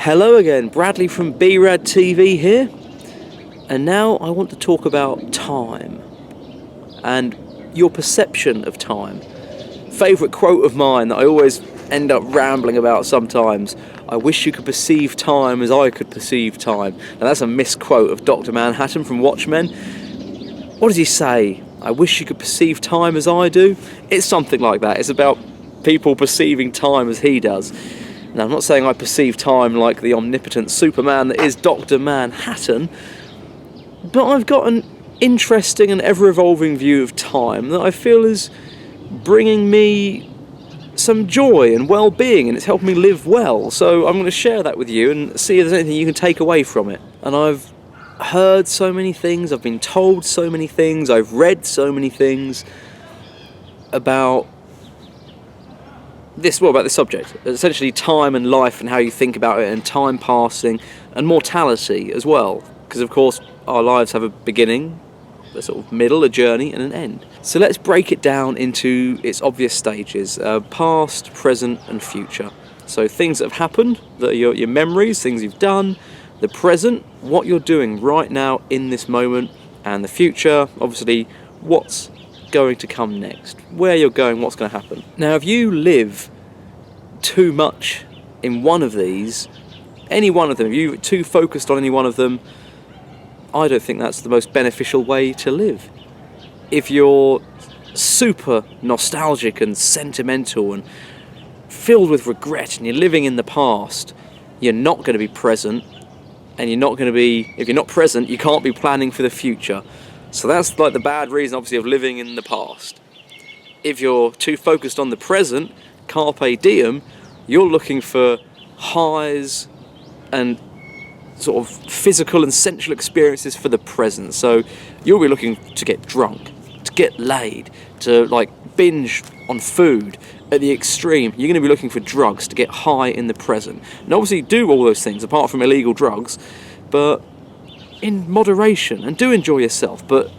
Hello again, Bradley from B-Rad TV here, and now I want to talk about time and your perception of time. Favourite quote of mine that I always end up rambling about sometimes: I wish you could perceive time as I could perceive time. Now that's a misquote of Dr. Manhattan from Watchmen. What does he say? I wish you could perceive time as I do? It's something like that. It's about people perceiving time as he does. Now, I'm not saying I perceive time like the omnipotent Superman that is Dr. Manhattan, but I've got an interesting and ever-evolving view of time that I feel is bringing me some joy and well-being, and it's helping me live well. So I'm going to share that with you and see if there's anything you can take away from it. And I've heard so many things, I've been told so many things, I've read so many things about this subject, essentially time and life and how you think about it, and time passing and mortality as well, because of course our lives have a beginning, a sort of middle, a journey and an end. So let's break it down into its obvious stages: past, present and future. So things that have happened, that are your memories, things you've done; the present, what you're doing right now in this moment; and the future, obviously what's going to come next, where you're going, what's going to happen. Now, if you live too much in one of these, any one of them, if you're too focused on any one of them, I don't think that's the most beneficial way to live. If you're super nostalgic and sentimental and filled with regret and you're living in the past, you're not going to be present, and if you're not present, you can't be planning for the future. So that's like the bad reason, obviously, of living in the past. If you're too focused on the present, carpe diem, you're looking for highs and sort of physical and sensual experiences for the present. So you'll be looking to get drunk, to get laid, to like binge on food at the extreme. You're going to be looking for drugs to get high in the present. And obviously do all those things apart from illegal drugs, but in moderation, and do enjoy yourself. But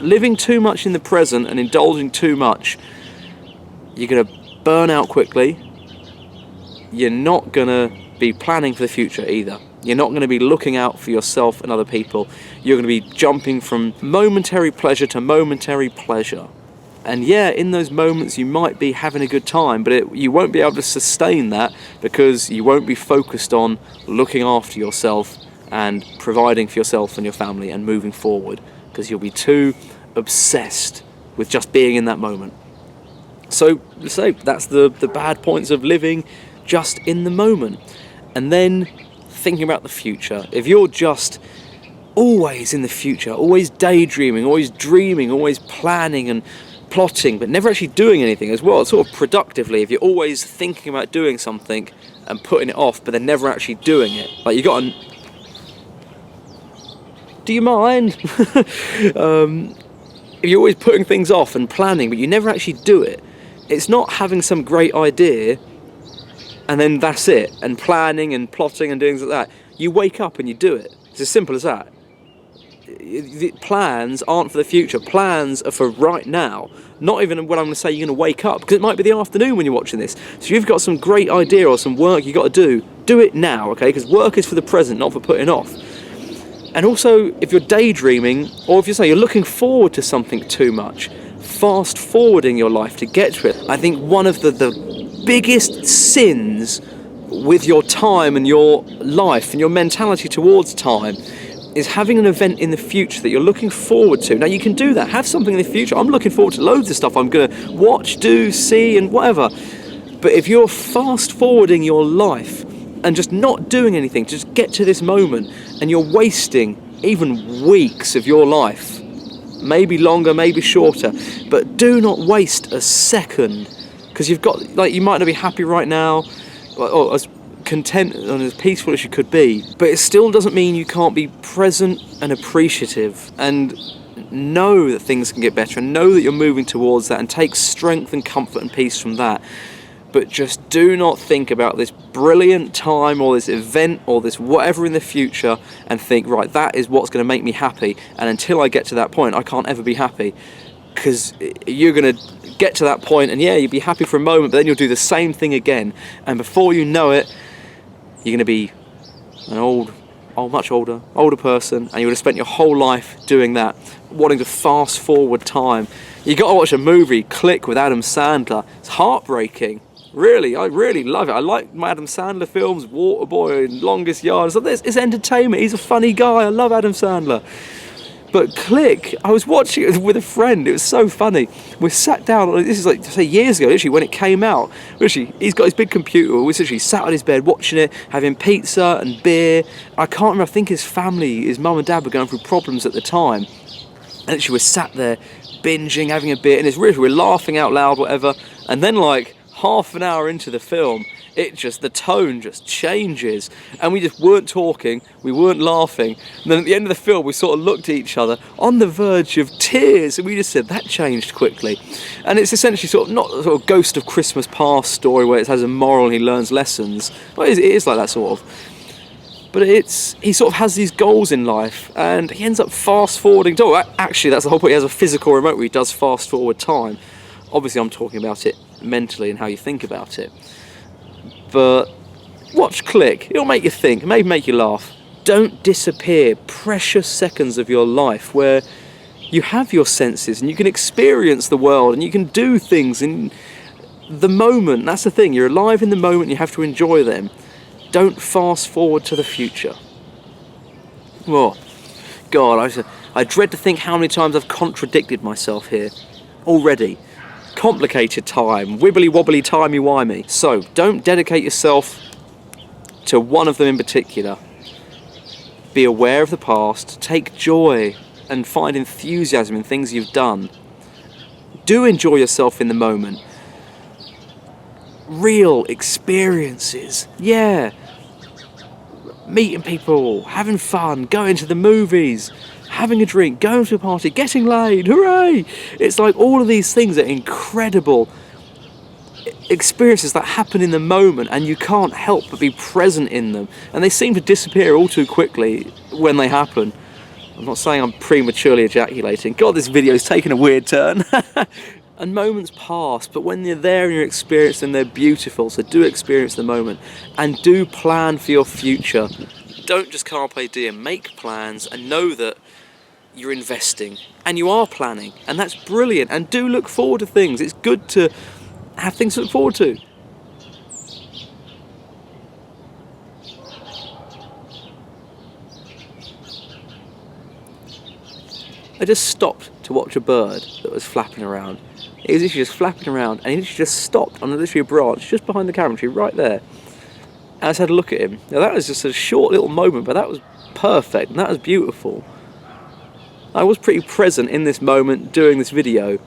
living too much in the present and indulging too much, you're going to burn out quickly. You're not going to be planning for the future either. You're not going to be looking out for yourself and other people. You're going to be jumping from momentary pleasure to momentary pleasure. And yeah, in those moments you might be having a good time, but you won't be able to sustain that because you won't be focused on looking after yourself and providing for yourself and your family and moving forward, because you'll be too obsessed with just being in that moment. So that's the bad points of living just in the moment. And then thinking about the future. If you're just always in the future, always daydreaming, always dreaming, always planning and plotting, but never actually doing anything as well, sort of productively, if you're always thinking about doing something and putting it off, but then never actually doing it, like you got do you mind? If you're always putting things off and planning, but you never actually do it, it's not having some great idea and then that's it, and planning and plotting and doing things like that. You wake up and you do it. It's as simple as that. The plans aren't for the future. Plans are for right now. Not even when I'm going to say you're going to wake up, because it might be the afternoon when you're watching this. So you've got some great idea or some work you got to do it now, okay? Because work is for the present, not for putting off. And also, if you're daydreaming, or if you're looking forward to something too much, fast forwarding your life to get to it. I think one of the biggest sins with your time and your life and your mentality towards time is having an event in the future that you're looking forward to. Now, you can do that. Have something in the future. I'm looking forward to loads of stuff I'm going to watch, do, see, and whatever. But if you're fast forwarding your life and just not doing anything, just get to this moment, and you're wasting even weeks of your life, maybe longer, maybe shorter, but do not waste a second, because you might not be happy right now, or as content and as peaceful as you could be, but it still doesn't mean you can't be present and appreciative and know that things can get better and know that you're moving towards that, and take strength and comfort and peace from that. But just do not think about this brilliant time or this event or this whatever in the future and think, right, that is what's going to make me happy, and until I get to that point I can't ever be happy. Because you're going to get to that point and yeah, you'll be happy for a moment, but then you'll do the same thing again, and before you know it, you're going to be an much older person, and you would have spent your whole life doing that, wanting to fast forward time. You got to watch a movie, Click, with Adam Sandler. It's heartbreaking. Really, I really love it. I like my Adam Sandler films, Waterboy and Longest Yard. It's entertainment. He's a funny guy. I love Adam Sandler. But Click, I was watching it with a friend. It was so funny. We sat down. This is like, say, years ago, literally, when it came out. Literally, he's got his big computer. We literally sat on his bed watching it, having pizza and beer. I can't remember. I think his family, his mum and dad, were going through problems at the time. And literally, we sat there binging, having a beer, and it's really, we're laughing out loud, whatever. And then, like, half an hour into the film, the tone just changes, and we just weren't talking, we weren't laughing, and then at the end of the film we sort of looked at each other on the verge of tears, and we just said that changed quickly. And it's essentially sort of not a sort of Ghost of Christmas Past story where it has a moral and he learns lessons, but it is like that sort of. But he sort of has these goals in life, and he ends up fast forwarding. Actually, that's the whole point. He has a physical remote where he does fast forward time. Obviously I'm talking about it mentally and how you think about it. But watch Click, it'll make you think, maybe make you laugh. Don't disappear precious seconds of your life where you have your senses and you can experience the world and you can do things in the moment. That's the thing, you're alive in the moment, you have to enjoy them. Don't fast forward to the future. Oh, God, I dread to think how many times I've contradicted myself here already. Complicated time, wibbly wobbly timey wimey. So don't dedicate yourself to one of them in particular. Be aware of the past, take joy and find enthusiasm in things you've done. Do enjoy yourself in the moment. Real experiences, yeah. Meeting people, having fun, going to the movies, having a drink, going to a party, getting laid, hooray! It's like all of these things are incredible experiences that happen in the moment and you can't help but be present in them. And they seem to disappear all too quickly when they happen. I'm not saying I'm prematurely ejaculating. God, this video's taken a weird turn. And moments pass, but when you're there and you're experiencing them, they're beautiful. So do experience the moment and do plan for your future. Don't just carpe diem, make plans and know that you're investing and you are planning, and that's brilliant. And do look forward to things. It's good to have things to look forward to. I just stopped to watch a bird that was flapping around. It was literally just flapping around, and he literally just stopped on literally a branch just behind the camera tree right there. And I just had a look at him. Now that was just a short little moment, but that was perfect and that was beautiful. I was pretty present in this moment doing this video,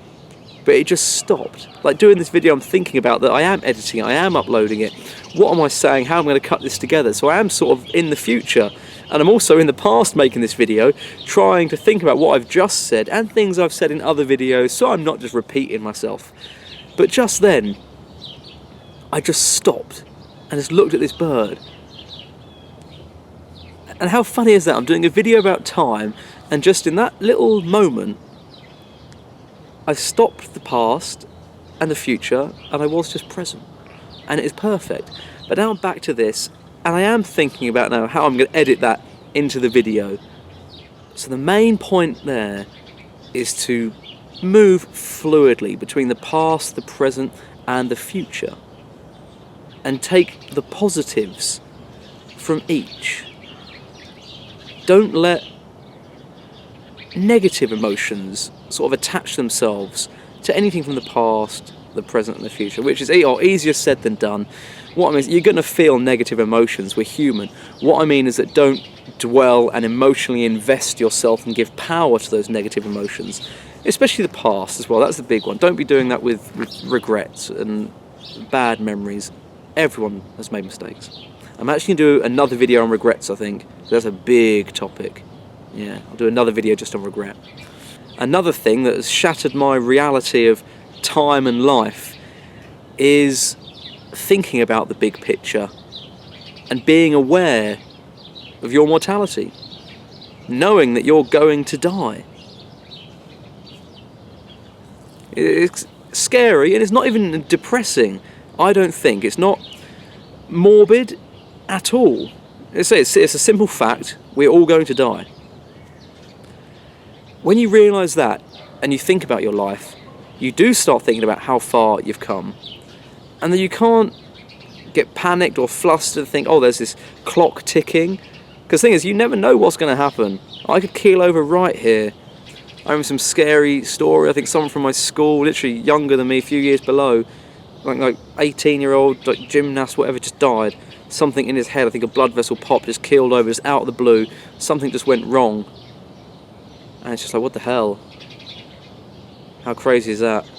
but it just stopped. Like doing this video, I'm thinking about that I am editing it, I am uploading it. What am I saying? How am I going to cut this together? So I am sort of in the future, and I'm also in the past making this video, trying to think about what I've just said and things I've said in other videos, so I'm not just repeating myself. But just then, I just stopped and just looked at this bird. And how funny is that? I'm doing a video about time, and just in that little moment, I stopped the past and the future, and I was just present. And it is perfect. But now I'm back to this, and I am thinking about now how I'm going to edit that into the video. So the main point there is to move fluidly between the past, the present, and the future. And take the positives from each. Don't let negative emotions sort of attach themselves to anything from the past, the present and the future, which is easier said than done. What I mean is you're going to feel negative emotions, we're human. What I mean is that don't dwell and emotionally invest yourself and give power to those negative emotions, especially the past as well. That's the big one. Don't be doing that with regrets and bad memories. Everyone has made mistakes. I'm actually going to do another video on regrets, I think. That's a big topic. Yeah, I'll do another video just on regret. Another thing that has shattered my reality of time and life is thinking about the big picture and being aware of your mortality, knowing that you're going to die. It's scary, and it's not even depressing, I don't think. It's not morbid at all. It's a simple fact. We're all going to die. When you realise that and you think about your life, you do start thinking about how far you've come. And then you can't get panicked or flustered and think, oh, there's this clock ticking. Because the thing is, you never know what's going to happen. I could keel over right here. I remember some scary story. I think someone from my school, literally younger than me, a few years below, like 18-year-old, like gymnast, whatever, just died. Something in his head, I think a blood vessel popped, just keeled over, just out of the blue. Something just went wrong. And it's just like, what the hell? How crazy is that?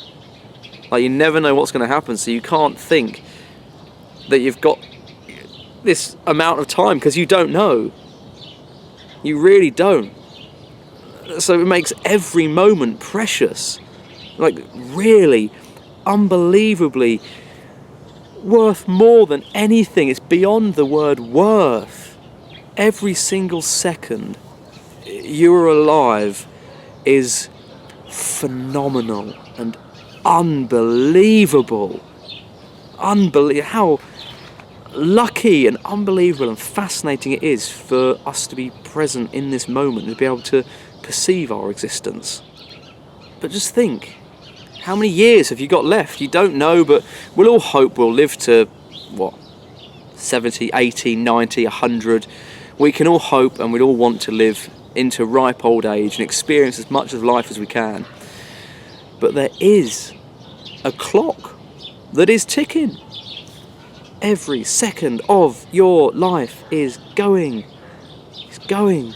Like, you never know what's going to happen, so you can't think that you've got this amount of time, because you don't know. You really don't. So it makes every moment precious. Like, really, unbelievably worth more than anything. It's beyond the word worth. Every single second you're alive is phenomenal and unbelievable. How lucky and unbelievable and fascinating it is for us to be present in this moment and to be able to perceive our existence. But just think, how many years have you got left? You don't know, but we'll all hope we'll live to, 70, 80, 90, 100. We can all hope, and we'd all want to live into ripe old age and experience as much of life as we can. But there is a clock that is ticking. Every second of your life is going. It's going.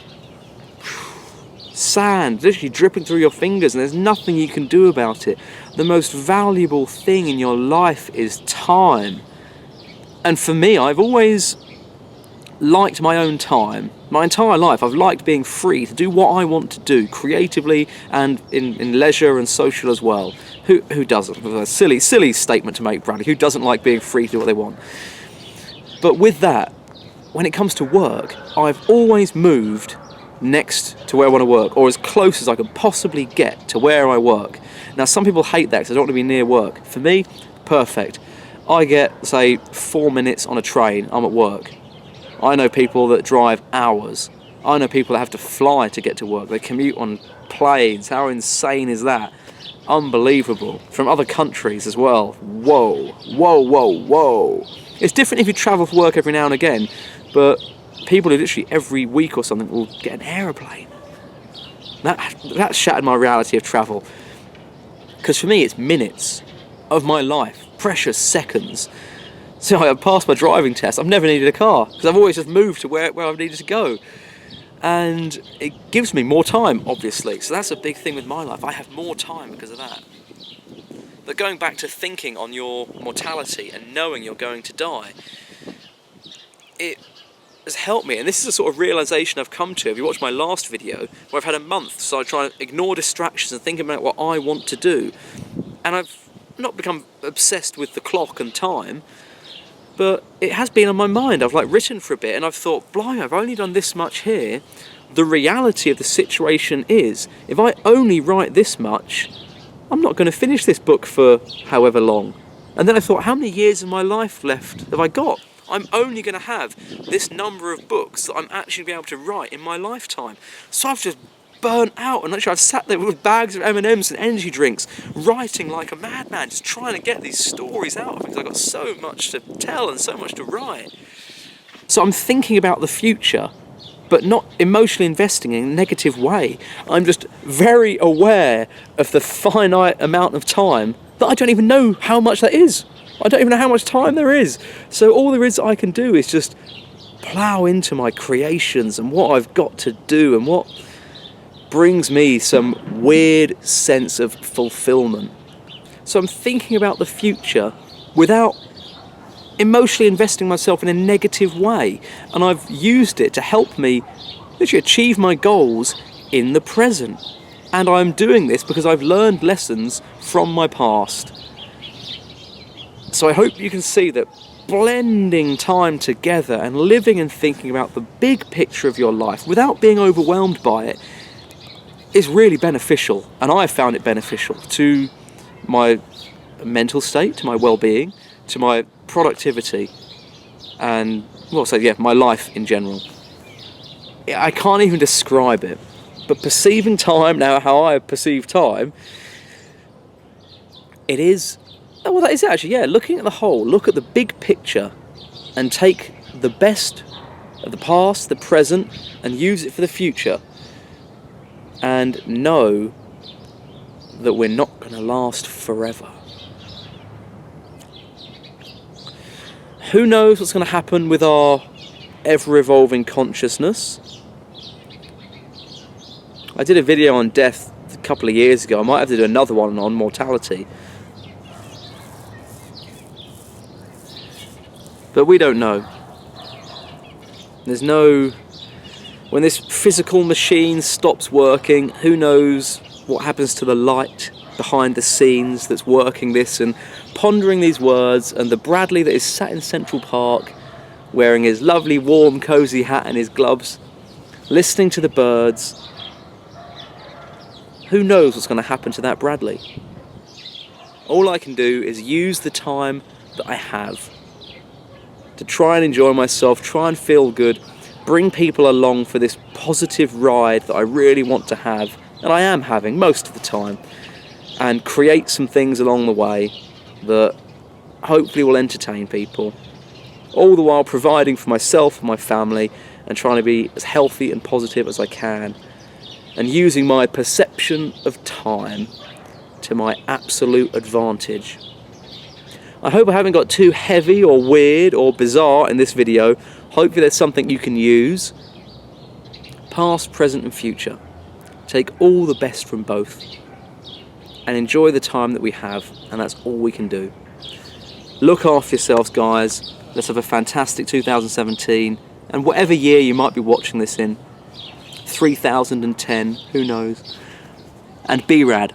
Sand literally dripping through your fingers, and there's nothing you can do about it. The most valuable thing in your life is time. And for me, I've always liked my own time. My entire life I've liked being free to do what I want to do, creatively and in leisure and social as well. Who doesn't? A silly statement to make, Bradley. Who doesn't like being free to do what they want? But with that, when it comes to work, I've always moved next to where I want to work, or as close as I can possibly get to where I work. Now, some people hate that because they don't want to be near work. For me, perfect. I get, say, 4 minutes on a train, I'm at work. I know people that drive hours. I know people that have to fly to get to work. They commute on planes. How insane is that? Unbelievable. From other countries as well. Whoa. It's different if you travel for work every now and again, but people who literally every week or something will get an aeroplane. That shattered my reality of travel. Because for me, it's minutes of my life, precious seconds. So I passed my driving test. I've never needed a car because I've always just moved to where I've needed to go. And it gives me more time, obviously. So that's a big thing with my life. I have more time because of that. But going back to thinking on your mortality and knowing you're going to die, it has helped me. And this is a sort of realisation I've come to. If you watch my last video, where I've had a month, so I try to ignore distractions and think about what I want to do. And I've not become obsessed with the clock and time, but it has been on my mind. I've written for a bit and I've thought, blimey, I've only done this much here. The reality of the situation is, if I only write this much, I'm not going to finish this book for however long. And then I thought, how many years of my life left have I got? I'm only going to have this number of books that I'm actually going to be able to write in my lifetime. So I've just burnt out, and literally I've sat there with bags of M&Ms and energy drinks, writing like a madman, just trying to get these stories out of it, because I've got so much to tell and so much to write. So I'm thinking about the future, but not emotionally investing in a negative way. I'm just very aware of the finite amount of time that I don't even know how much that is. I don't even know how much time there is. So all there is I can do is just plough into my creations and what I've got to do and what brings me some weird sense of fulfillment. So I'm thinking about the future without emotionally investing myself in a negative way, and I've used it to help me literally achieve my goals in the present. And I'm doing this because I've learned lessons from my past. So I hope you can see that blending time together and living and thinking about the big picture of your life without being overwhelmed by it is really beneficial, and I have found it beneficial to my mental state, to my well-being, to my productivity, and well, so yeah, my life in general. I can't even describe it, but perceiving time now, how I perceive time, it is, oh, well, that is it actually, yeah, looking at the whole, look at the big picture and take the best of the past, the present, and use it for the future, and know that we're not going to last forever. Who knows what's going to happen with our ever-evolving consciousness? I did a video on death a couple of years ago. I might have to do another one on mortality. But we don't know. There's no... When this physical machine stops working, who knows what happens to the light behind the scenes that's working this and pondering these words, and the Bradley that is sat in Central Park wearing his lovely warm cosy hat and his gloves, listening to the birds. Who knows what's going to happen to that Bradley? All I can do is use the time that I have to try and enjoy myself, try and feel good, bring people along for this positive ride that I really want to have, and I am having most of the time, and create some things along the way that hopefully will entertain people, all the while providing for myself and my family and trying to be as healthy and positive as I can, and using my perception of time to my absolute advantage. I hope I haven't got too heavy or weird or bizarre in this video. Hopefully there's something you can use. Past, present and future. Take all the best from both and enjoy the time that we have, and that's all we can do. Look after yourselves, guys. Let's have a fantastic 2017, and whatever year you might be watching this in, 3010, who knows, and B-Rad.